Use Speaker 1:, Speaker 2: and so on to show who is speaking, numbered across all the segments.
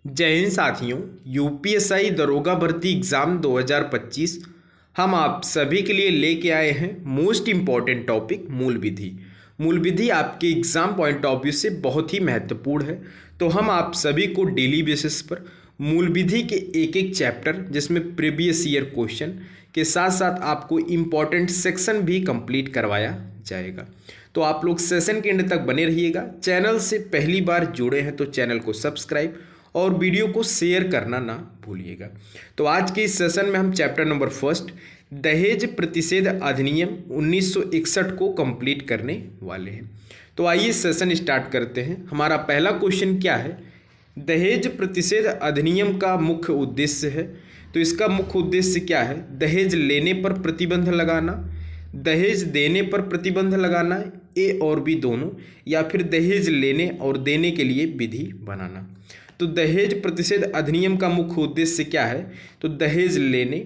Speaker 1: जय हिंद साथियों। यूपीएसआई दरोगा भर्ती एग्ज़ाम 2025 हम आप सभी के लिए लेके आए हैं मोस्ट इम्पॉर्टेंट टॉपिक मूल विधि। मूल विधि आपके एग्ज़ाम पॉइंट ऑफ व्यू से बहुत ही महत्वपूर्ण है। तो हम आप सभी को डेली बेसिस पर मूल विधि के एक एक चैप्टर जिसमें प्रीवियस ईयर क्वेश्चन के साथ साथ आपको इम्पॉर्टेंट सेक्शन भी कंप्लीट करवाया जाएगा। तो आप लोग सेशन के एंड तक बने रहिएगा। चैनल से पहली बार जुड़े हैं तो चैनल को सब्सक्राइब और वीडियो को शेयर करना ना भूलिएगा। तो आज के इस सेशन में हम चैप्टर नंबर फर्स्ट दहेज प्रतिषेध अधिनियम 1961 को कंप्लीट करने वाले हैं। तो आइए सेशन स्टार्ट करते हैं। हमारा पहला क्वेश्चन क्या है? दहेज प्रतिषेध अधिनियम का मुख्य उद्देश्य है। तो इसका मुख्य उद्देश्य क्या है? दहेज लेने पर प्रतिबंध लगाना, दहेज देने पर प्रतिबंध लगाना, ए और बी दोनों, या फिर दहेज लेने और देने के लिए विधि बनाना। तो दहेज प्रतिषेध अधिनियम का मुख्य उद्देश्य क्या है? तो दहेज लेने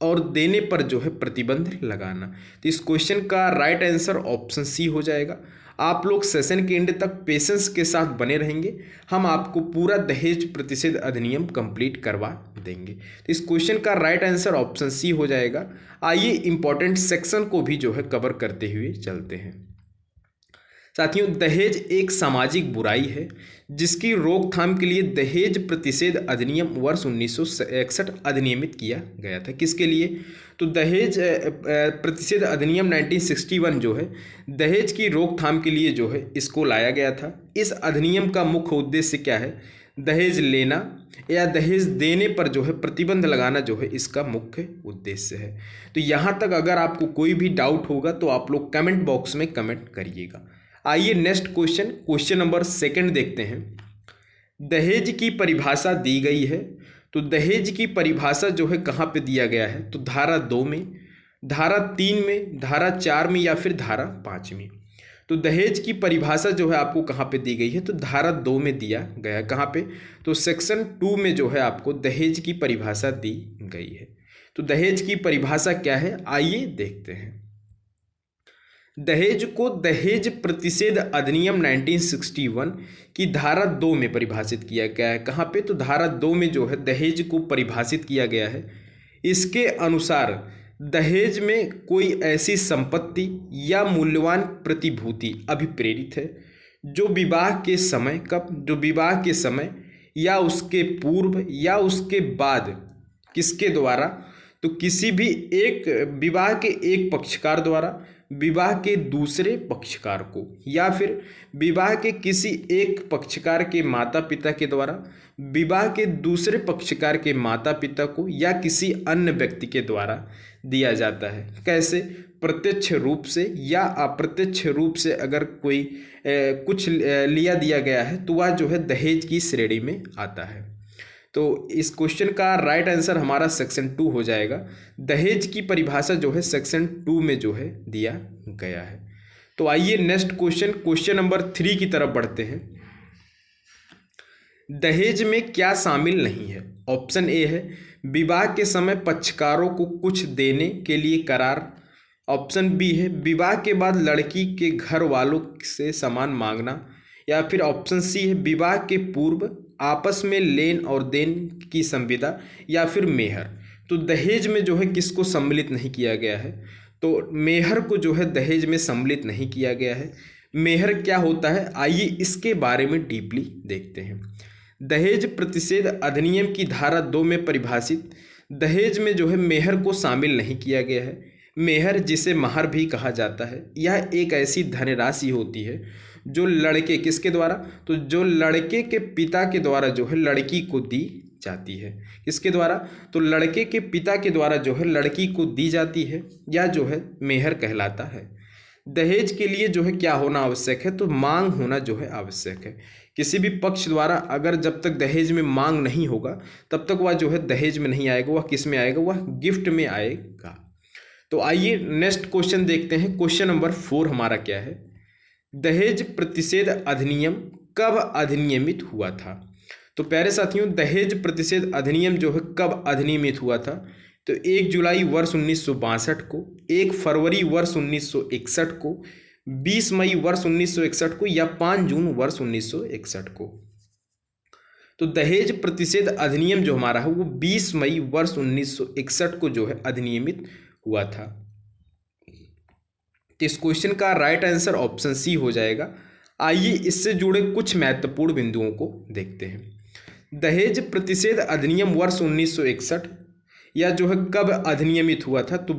Speaker 1: और देने पर जो है प्रतिबंध लगाना। तो इस क्वेश्चन का राइट आंसर ऑप्शन सी हो जाएगा। आप लोग सेशन के एंड तक पेशेंस के साथ बने रहेंगे, हम आपको पूरा दहेज प्रतिषेध अधिनियम कंप्लीट करवा देंगे। तो इस क्वेश्चन का राइट आंसर ऑप्शन सी हो जाएगा। आइए इंपॉर्टेंट सेक्शन को भी जो है कवर करते हुए चलते हैं। साथियों, दहेज एक सामाजिक बुराई है जिसकी रोकथाम के लिए दहेज प्रतिषेध अधिनियम वर्ष 1961 अधिनियमित किया गया था। किसके लिए? तो दहेज प्रतिषेध अधिनियम 1961 जो है दहेज की रोकथाम के लिए जो है इसको लाया गया था। इस अधिनियम का मुख्य उद्देश्य क्या है? दहेज लेना या दहेज देने पर जो है प्रतिबंध लगाना जो है इसका मुख्य उद्देश्य है। तो यहाँ तक अगर आपको कोई भी डाउट होगा तो आप लोग कमेंट बॉक्स में कमेंट करिएगा। आइए नेक्स्ट क्वेश्चन नंबर सेकंड देखते हैं। दहेज की परिभाषा दी गई है। तो दहेज की परिभाषा जो है कहाँ पे दिया गया है? तो धारा 2 में, धारा 3 में, धारा 4 में या फिर धारा 5 में। तो दहेज की परिभाषा जो है आपको कहाँ पे दी गई है? तो धारा 2 में दिया गया है। कहाँ पे? तो सेक्शन 2 में जो है आपको दहेज की परिभाषा दी गई है। तो दहेज की परिभाषा क्या है? आइए देखते हैं। दहेज को दहेज प्रतिषेध अधिनियम 1961 की धारा 2 में परिभाषित किया गया है। कहाँ पे? तो धारा 2 में जो है दहेज को परिभाषित किया गया है। इसके अनुसार दहेज में कोई ऐसी संपत्ति या मूल्यवान प्रतिभूति अभिप्रेरित है जो विवाह के समय, कब? जो विवाह के समय या उसके पूर्व या उसके बाद किसके द्वारा? तो किसी भी एक विवाह के एक पक्षकार द्वारा, विवाह के दूसरे पक्षकार को, या फिर विवाह के किसी एक पक्षकार के माता पिता के द्वारा, विवाह के दूसरे पक्षकार के माता पिता को या किसी अन्य व्यक्ति के द्वारा दिया जाता है। कैसे? प्रत्यक्ष रूप से या अप्रत्यक्ष रूप से अगर कोई कुछ लिया दिया गया है तो वह जो है दहेज की श्रेणी में आता है। तो इस क्वेश्चन का राइट आंसर हमारा सेक्शन 2 हो जाएगा। दहेज की परिभाषा जो है सेक्शन 2 में जो है दिया गया है। तो आइए नेक्स्ट क्वेश्चन नंबर 3 की तरफ बढ़ते हैं। दहेज में क्या शामिल नहीं है? ऑप्शन ए है विवाह के समय पक्षकारों को कुछ देने के लिए करार। ऑप्शन बी है विवाह के बाद लड़की के घर वालों से सामान मांगना, या फिर ऑप्शन सी है विवाह के पूर्व आपस में लेन और देन की संविदा, या फिर मेहर। तो दहेज में जो है किसको सम्मिलित नहीं किया गया है? तो मेहर को जो है दहेज में सम्मिलित नहीं किया गया है। मेहर क्या होता है? आइए इसके बारे में डीपली देखते हैं। दहेज प्रतिषेध अधिनियम की धारा 2 में परिभाषित दहेज में जो है मेहर को शामिल नहीं किया गया है। मेहर, जिसे महर भी कहा जाता है, यह एक ऐसी धनराशि होती है जो लड़के किसके द्वारा? तो जो लड़के के पिता के द्वारा जो है लड़की को दी जाती है। किसके द्वारा? तो लड़के के पिता के द्वारा जो है लड़की को दी जाती है, या जो है मेहर कहलाता है। दहेज के लिए जो है क्या होना आवश्यक है? तो मांग होना जो है आवश्यक है। किसी भी पक्ष द्वारा अगर जब तक दहेज में मांग नहीं होगा तब तक वह जो है दहेज में नहीं आएगा। वह किस में आएगा? वह गिफ्ट में आएगा। तो आइए नेक्स्ट क्वेश्चन देखते हैं। क्वेश्चन नंबर 4 हमारा क्या है? दहेज प्रतिषेध अधिनियम कब अधिनियमित हुआ था? तो प्यारे साथियों, दहेज प्रतिषेध अधिनियम जो है कब अधिनियमित हुआ था? तो 1 जुलाई वर्ष 1962 को, 1 फरवरी वर्ष 1961 को, 20 मई वर्ष 1961 को, या 5 जून वर्ष 1961 को। तो दहेज प्रतिषेध अधिनियम जो हमारा है वो 20 मई वर्ष 1961 को जो है अधिनियमित हुआ था। तो इस क्वेश्चन का राइट आंसर ऑप्शन सी हो जाएगा। आइए इससे जुड़े कुछ महत्वपूर्ण बिंदुओं को देखते हैं। दहेज प्रतिषेध अधिनियम वर्ष 1961 या जो है कब अधिनियमित हुआ था, तो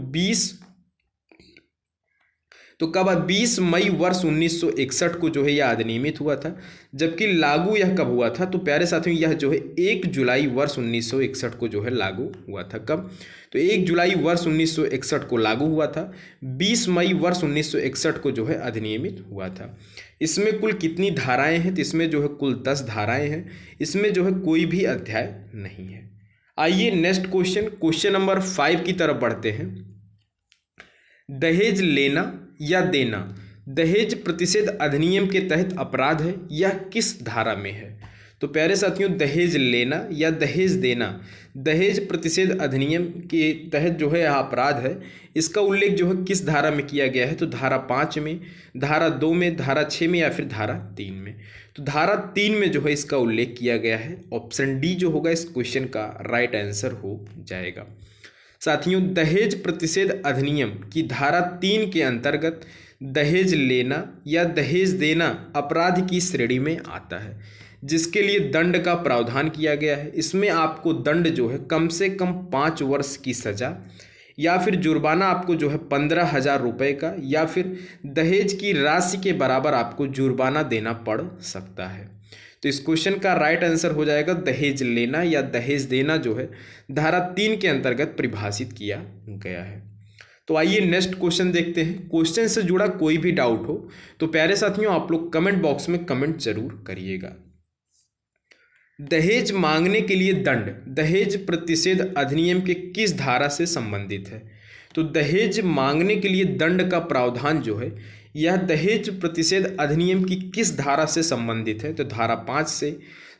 Speaker 1: 20 मई वर्ष 1961 को जो है यह अधिनियमित हुआ था। जबकि लागू यह कब हुआ था, तो प्यारे साथियों यह जो है 1 जुलाई वर्ष 1961 को जो है लागू हुआ था। कब, तो 1 जुलाई वर्ष 1961 को लागू हुआ था, 20 मई वर्ष 1961 को जो है अधिनियमित हुआ था। इसमें कुल कितनी धाराएं हैं, तो इसमें जो है कुल 10 धाराएं हैं। इसमें जो है कोई भी अध्याय नहीं है। आइए नेक्स्ट क्वेश्चन नंबर 5 की तरफ बढ़ते हैं। दहेज लेना या देना दहेज प्रतिषेध अधिनियम के तहत अपराध है, यह किस धारा में है? तो प्यारे साथियों दहेज लेना या दहेज देना दहेज प्रतिषेध अधिनियम के तहत जो है यह अपराध है। इसका उल्लेख जो है किस धारा में किया गया है, तो धारा 5 में, धारा 2 में, धारा 6 में या फिर धारा 3 में। तो धारा 3 में जो है इसका उल्लेख किया गया है। ऑप्शन डी जो होगा इस क्वेश्चन का राइट आंसर हो जाएगा। साथियों दहेज प्रतिषेध अधिनियम की धारा 3 के अंतर्गत दहेज लेना या दहेज देना अपराध की श्रेणी में आता है, जिसके लिए दंड का प्रावधान किया गया है। इसमें आपको दंड जो है कम से कम 5 वर्ष की सजा या फिर जुर्माना आपको जो है 15,000 रुपये का या फिर दहेज की राशि के बराबर आपको जुर्माना देना पड़ सकता है। तो इस क्वेश्चन का राइट आंसर हो जाएगा दहेज लेना या दहेज देना जो है धारा 3 के अंतर्गत परिभाषित किया गया है। तो आइए नेक्स्ट क्वेश्चन देखते हैं। क्वेश्चन से जुड़ा कोई भी डाउट हो तो प्यारे साथियों आप लोग कमेंट बॉक्स में कमेंट जरूर करिएगा। दहेज मांगने के लिए दंड दहेज प्रतिषेध अधिनियम के किस धारा से संबंधित है? तो दहेज मांगने के लिए दंड का प्रावधान जो है यह दहेज प्रतिषेध अधिनियम की किस धारा से संबंधित है? तो धारा 5 से,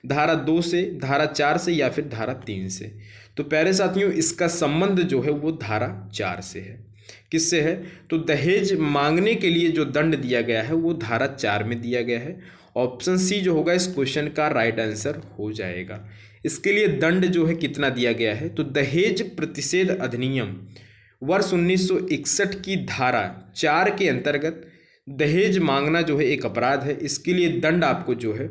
Speaker 1: धारा 2 से, धारा 4 से या फिर धारा 3 से। तो प्यारे साथियों इसका संबंध जो है वो धारा 4 से है। किससे है? तो दहेज मांगने के लिए जो दंड दिया गया है वो धारा 4 में दिया गया है। ऑप्शन सी जो होगा इस क्वेश्चन का राइट आंसर हो जाएगा। इसके लिए दंड जो है कितना दिया गया है? तो दहेज प्रतिषेध अधिनियम वर्ष 1961 की धारा 4 के अंतर्गत दहेज मांगना जो है एक अपराध है। इसके लिए दंड आपको जो है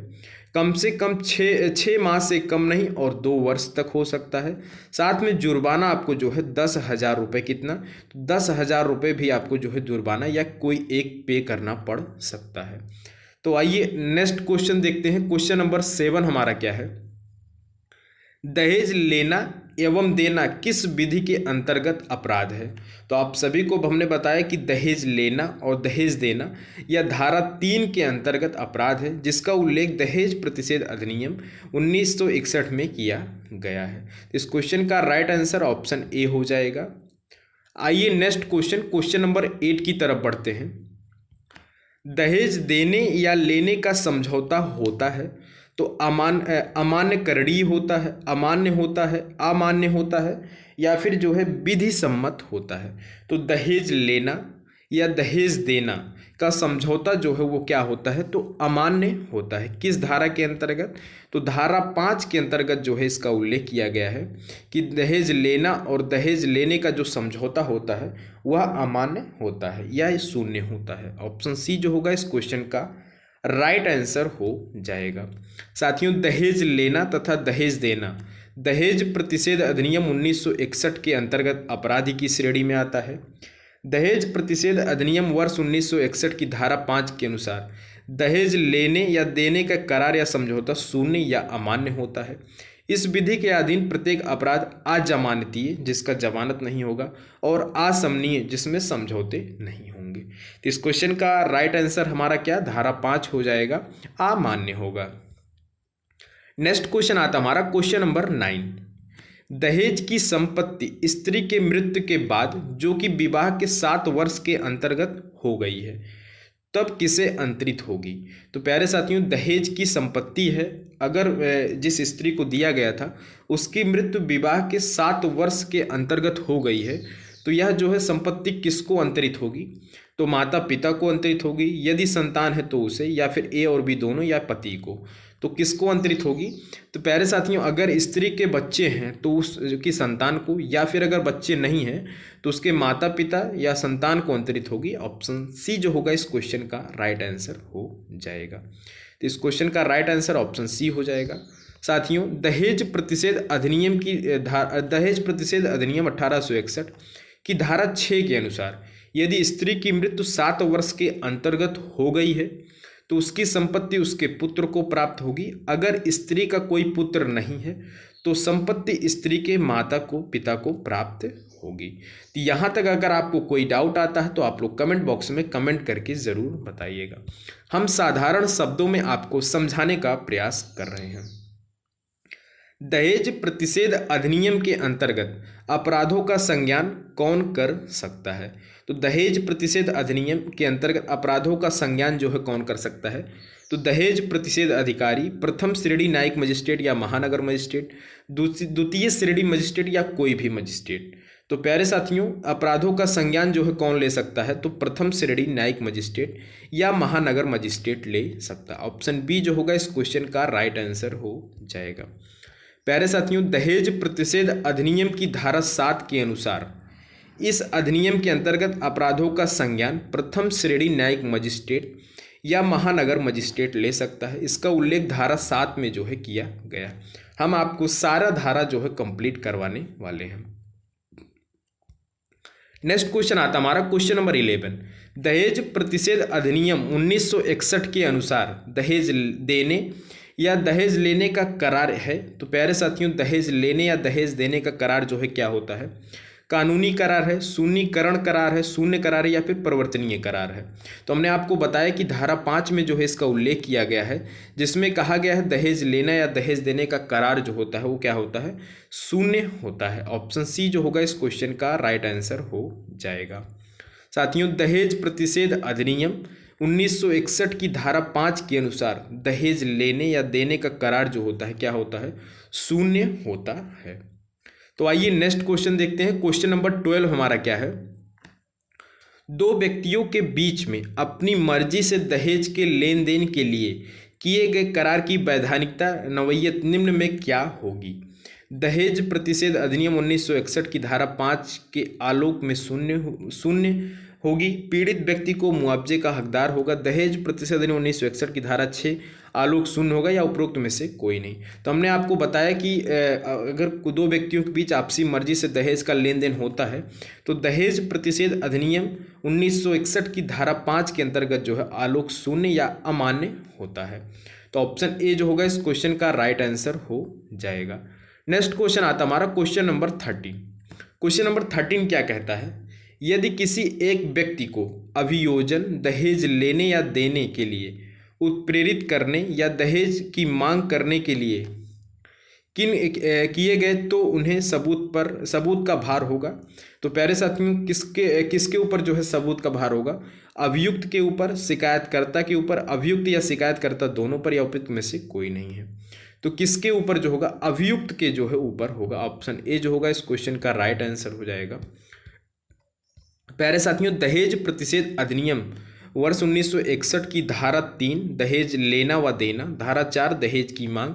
Speaker 1: कम से कम 6 माह से कम नहीं और 2 वर्ष तक हो सकता है। साथ में जुर्माना आपको जो है 10,000 रुपये, कितना? तो 10,000 रुपये भी आपको जो है जुर्माना या कोई एक पे करना पड़ सकता है। तो आइए नेक्स्ट क्वेश्चन देखते हैं। क्वेश्चन नंबर 7 हमारा क्या है? दहेज लेना एवं देना किस विधि के अंतर्गत अपराध है? तो आप सभी को हमने बताया कि दहेज लेना और दहेज देना यह धारा 3 के अंतर्गत अपराध है, जिसका उल्लेख दहेज प्रतिषेध अधिनियम 1961 में किया गया है। इस क्वेश्चन का राइट आंसर ऑप्शन ए हो जाएगा। आइए नेक्स्ट क्वेश्चन नंबर 8 की तरफ बढ़ते हैं। दहेज देने या लेने का समझौता होता है तो अमान्य करणीय होता है, अमान्य होता है, अमान्य होता है या फिर जो है विधि सम्मत होता है। तो दहेज लेना या दहेज देना का समझौता जो है वो क्या होता है? तो अमान्य होता है। किस धारा के अंतर्गत? तो धारा 5 के अंतर्गत जो है इसका उल्लेख किया गया है कि दहेज लेना और दहेज लेने का जो समझौता होता है वह अमान्य होता है या शून्य होता है। ऑप्शन सी जो होगा इस क्वेश्चन का राइट आंसर हो जाएगा। साथियों दहेज लेना तथा दहेज देना दहेज प्रतिषेध अधिनियम 1961 के अंतर्गत अपराधी की श्रेणी में आता है। दहेज प्रतिषेध अधिनियम वर्ष 1961 की धारा 5 के अनुसार दहेज लेने या देने का करार या समझौता शून्य या अमान्य होता है। इस विधि के अधीन प्रत्येक अपराध अजमानतीय जिसका जमानत नहीं होगा और असमनीय जिसमें समझौते नहीं होंगे। तो इस क्वेश्चन का राइट आंसर हमारा क्या? धारा 5 हो जाएगा, अमान्य होगा। नेक्स्ट क्वेश्चन आता हमारा क्वेश्चन नंबर 9। दहेज की संपत्ति स्त्री के मृत्यु के बाद जो कि विवाह के 7 वर्ष के अंतर्गत हो गई है तब किसे अंतरित होगी? तो प्यारे साथियों दहेज की संपत्ति है, अगर जिस स्त्री को दिया गया था उसकी मृत्यु विवाह के 7 वर्ष के अंतर्गत हो गई है तो यह जो है संपत्ति किसको अंतरित होगी? तो माता पिता को अंतरित होगी, यदि संतान है तो उसे, या फिर ए और बी दोनों, या पति को। तो किसको अंतरित होगी? तो प्यारे साथियों, अगर स्त्री के बच्चे हैं तो उसकी संतान को, या फिर अगर बच्चे नहीं हैं तो उसके माता पिता या संतान को अंतरित होगी। ऑप्शन सी जो होगा इस क्वेश्चन का राइट आंसर हो जाएगा। तो इस क्वेश्चन का राइट आंसर ऑप्शन सी हो जाएगा। साथियों, दहेज प्रतिषेध अधिनियम 1861 की धारा 6 के अनुसार यदि स्त्री की मृत्यु 7 वर्ष के अंतर्गत हो गई है तो उसकी संपत्ति उसके पुत्र को प्राप्त होगी। अगर स्त्री का कोई पुत्र नहीं है तो संपत्ति स्त्री के माता को, पिता को प्राप्त होगी। तो यहाँ तक अगर आपको कोई डाउट आता है तो आप लोग कमेंट बॉक्स में कमेंट करके ज़रूर बताइएगा। हम साधारण शब्दों में आपको समझाने का प्रयास कर रहे हैं। दहेज प्रतिषेध अधिनियम के अंतर्गत अपराधों का संज्ञान कौन कर सकता है? तो दहेज प्रतिषेध अधिनियम के अंतर्गत अपराधों का संज्ञान जो है कौन कर सकता है? तो दहेज प्रतिषेध अधिकारी, प्रथम श्रेणी न्यायिक मजिस्ट्रेट या महानगर मजिस्ट्रेट, द्वितीय श्रेणी मजिस्ट्रेट या कोई भी मजिस्ट्रेट। तो प्यारे साथियों, अपराधों का संज्ञान जो है कौन ले सकता है? तो प्रथम श्रेणी न्यायिक मजिस्ट्रेट या महानगर मजिस्ट्रेट ले सकता है। ऑप्शन बी जो होगा इस क्वेश्चन का राइट आंसर हो जाएगा। प्यारे साथियों, दहेज प्रतिषेध अधिनियम की धारा 7 के अनुसार इस अधिनियम के अंतर्गत अपराधों का संज्ञान प्रथम श्रेणी न्यायिक मजिस्ट्रेट या महानगर मजिस्ट्रेट ले सकता है। इसका उल्लेख धारा 7 में जो है किया गया। हम आपको सारा धारा जो है कंप्लीट करवाने वाले हैं। नेक्स्ट क्वेश्चन आता हमारा क्वेश्चन नंबर 11। दहेज प्रतिषेध अधिनियम 1961 के अनुसार दहेज देने या दहेज लेने का करार है। तो प्यारे साथियों, दहेज लेने या दहेज देने का करार जो है क्या होता है? कानूनी करार है, शून्यकरण करार है, शून्य करार है या फिर परिवर्तनीय करार है। तो हमने आपको बताया कि धारा 5 में जो है इसका उल्लेख किया गया है, जिसमें कहा गया है दहेज लेना या दहेज देने का करार जो होता है वो क्या होता है? शून्य होता है। ऑप्शन सी जो होगा इस क्वेश्चन का राइट आंसर हो जाएगा। साथियों, दहेज प्रतिषेध अधिनियम 1961 की धारा 5 के अनुसार दहेज लेने या देने का करार जो होता है क्या होता है? शून्य होता है। तो आइए नेक्स्ट क्वेश्चन देखते हैं। क्वेश्चन नंबर 12 हमारा क्या है? दो व्यक्तियों के बीच में अपनी मर्जी से दहेज के लेन देन के लिए किए गए करार की वैधानिकता नवयत निम्न में क्या होगी? दहेज प्रतिषेध अधिनियम 1961 की धारा 5 के आलोक में शून्य होगी। पीड़ित व्यक्ति को मुआवजे का हकदार होगा। दहेज प्रतिषेध अधिनियम 1961 की धारा 6 आलोक शून्य होगा या उपरोक्त में से कोई नहीं। तो हमने आपको बताया कि अगर दो व्यक्तियों के बीच आपसी मर्जी से दहेज का लेन देन होता है तो दहेज प्रतिषेध अधिनियम 1961 की धारा 5 के अंतर्गत जो है आलोक शून्य या अमान्य होता है। तो ऑप्शन ए जो होगा इस क्वेश्चन का राइट आंसर हो जाएगा। नेक्स्ट क्वेश्चन आता हमारा क्वेश्चन नंबर 13। क्वेश्चन नंबर 13 क्या कहता है? यदि किसी एक व्यक्ति को अभियोजन दहेज लेने या देने के लिए उत्प्रेरित करने या दहेज की मांग करने के लिए किए गए तो उन्हें सबूत का भार होगा। तो प्यारे साथियों, किसके ऊपर जो है सबूत का भार होगा? अभियुक्त के ऊपर, शिकायतकर्ता के ऊपर, अभियुक्त या शिकायतकर्ता दोनों पर या उपयुक्त में से कोई नहीं है। तो किसके ऊपर जो होगा? अभियुक्त के जो है ऊपर होगा। ऑप्शन ए जो होगा इस क्वेश्चन का राइट आंसर हो जाएगा। प्यारे साथियों, दहेज प्रतिषेध अधिनियम वर्ष 1961 की धारा 3 दहेज लेना व देना, धारा 4 दहेज की मांग,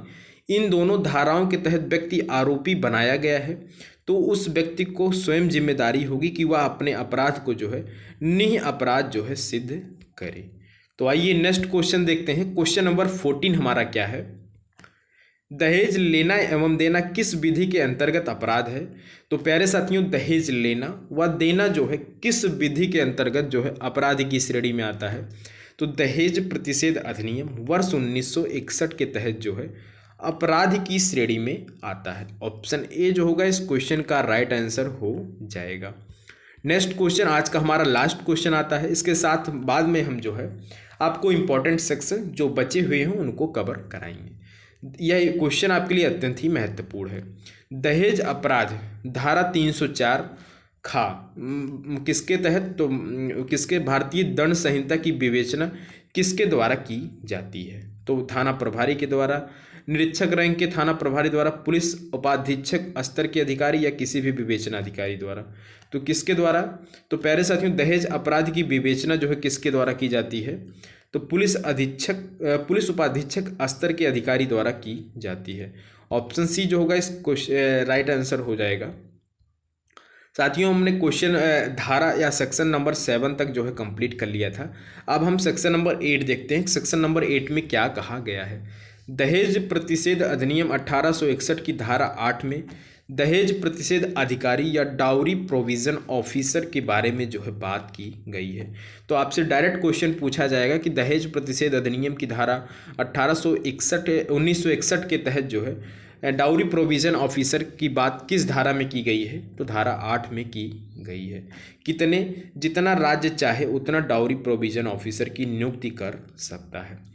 Speaker 1: इन दोनों धाराओं के तहत व्यक्ति आरोपी बनाया गया है तो उस व्यक्ति को स्वयं जिम्मेदारी होगी कि वह अपने अपराध को जो है निह अपराध जो है सिद्ध करे। तो आइए नेक्स्ट क्वेश्चन देखते हैं। क्वेश्चन नंबर 14 हमारा क्या है? दहेज लेना एवं देना किस विधि के अंतर्गत अपराध है? तो प्यारे साथियों, दहेज लेना व देना जो है किस विधि के अंतर्गत जो है अपराध की श्रेणी में आता है? तो दहेज प्रतिषेध अधिनियम वर्ष 1961 के तहत जो है अपराध की श्रेणी में आता है। ऑप्शन ए जो होगा इस क्वेश्चन का राइट आंसर हो जाएगा। नेक्स्ट क्वेश्चन आज का हमारा लास्ट क्वेश्चन आता है। इसके साथ बाद में हम जो है आपको इम्पोर्टेंट सेक्शन जो बचे हुए हैं उनको कवर कराएंगे। यह क्वेश्चन आपके लिए अत्यंत ही महत्वपूर्ण है। दहेज अपराध धारा 304 खा किसके तहत? तो किसके भारतीय दंड संहिता की विवेचना किसके द्वारा की जाती है? तो थाना प्रभारी के द्वारा, निरीक्षक रैंक के थाना प्रभारी द्वारा, पुलिस उपाधीक्षक स्तर के अधिकारी या किसी भी विवेचना अधिकारी द्वारा। तो किसके द्वारा? तो प्यारे साथियों, दहेज अपराध की विवेचना जो है किसके द्वारा की जाती है? तो पुलिस उपाधीक्षक स्तर के अधिकारी द्वारा की जाती है। ऑप्शन सी जो होगा इस क्वेश्चन राइट आंसर हो जाएगा। साथियों, हमने क्वेश्चन धारा या सेक्शन नंबर 7 तक जो है कंप्लीट कर लिया था। अब हम सेक्शन नंबर 8 देखते हैं। सेक्शन नंबर 8 में क्या कहा गया है। दहेज प्रतिषेध अधिनियम 1861 की धारा 8 में दहेज प्रतिषेध अधिकारी या डाउरी प्रोविजन ऑफिसर के बारे में जो है बात की गई है। तो आपसे डायरेक्ट क्वेश्चन पूछा जाएगा कि दहेज प्रतिषेध अधिनियम की धारा 1961 के तहत जो है डाउरी प्रोविजन ऑफिसर की बात किस धारा में की गई है। तो धारा 8 में की गई है। जितना राज्य चाहे उतना डाउरी प्रोविजन ऑफिसर की नियुक्ति कर सकता है।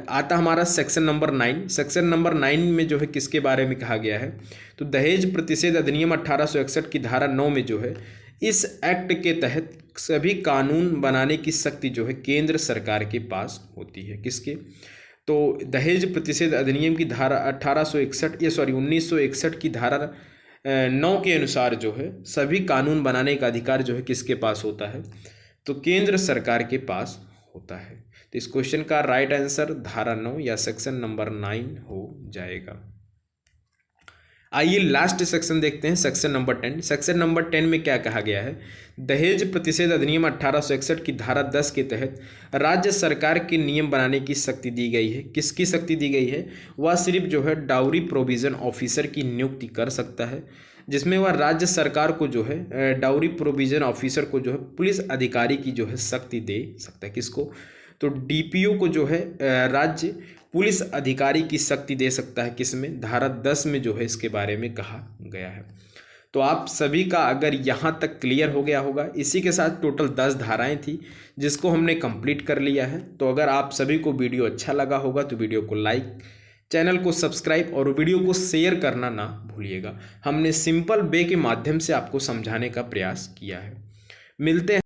Speaker 1: आता हमारा सेक्शन नंबर 9। सेक्शन नंबर 9 में जो है किसके बारे में कहा गया है। तो दहेज प्रतिषेध अधिनियम 1861 की धारा 9 में जो है इस एक्ट के तहत सभी कानून बनाने की शक्ति जो है केंद्र सरकार के पास होती है। किसके। तो दहेज प्रतिषेध अधिनियम की धारा 1961 की धारा 9 के अनुसार जो है सभी कानून बनाने का अधिकार जो है किसके पास होता है। तो केंद्र सरकार के पास होता है। तो इस क्वेश्चन का राइट आंसर धारा 9 या सेक्शन नंबर 9 हो जाएगा। आइए लास्ट सेक्शन देखते हैं, सेक्शन नंबर 10। सेक्शन नंबर 10 में क्या कहा गया है। दहेज प्रतिषेध अधिनियम 1861 की धारा 10 के तहत राज्य सरकार के नियम बनाने की शक्ति दी गई है। किसकी शक्ति दी गई है। वह सिर्फ जो है डाउरी प्रोविजन ऑफिसर की नियुक्ति कर सकता है, जिसमें वह राज्य सरकार को जो है डाउरी प्रोविजन ऑफिसर को जो है पुलिस अधिकारी की जो है शक्ति दे सकता है। किसको। तो डीपीओ को जो है राज्य पुलिस अधिकारी की शक्ति दे सकता है। किसमें। धारा 10 में जो है इसके बारे में कहा गया है। तो आप सभी का अगर यहाँ तक क्लियर हो गया होगा। इसी के साथ टोटल 10 धाराएं थी जिसको हमने कंप्लीट कर लिया है। तो अगर आप सभी को वीडियो अच्छा लगा होगा तो वीडियो को लाइक, चैनल को सब्सक्राइब और वीडियो को शेयर करना ना भूलिएगा। हमने सिंपल वे के माध्यम से आपको समझाने का प्रयास किया है। मिलते हैं।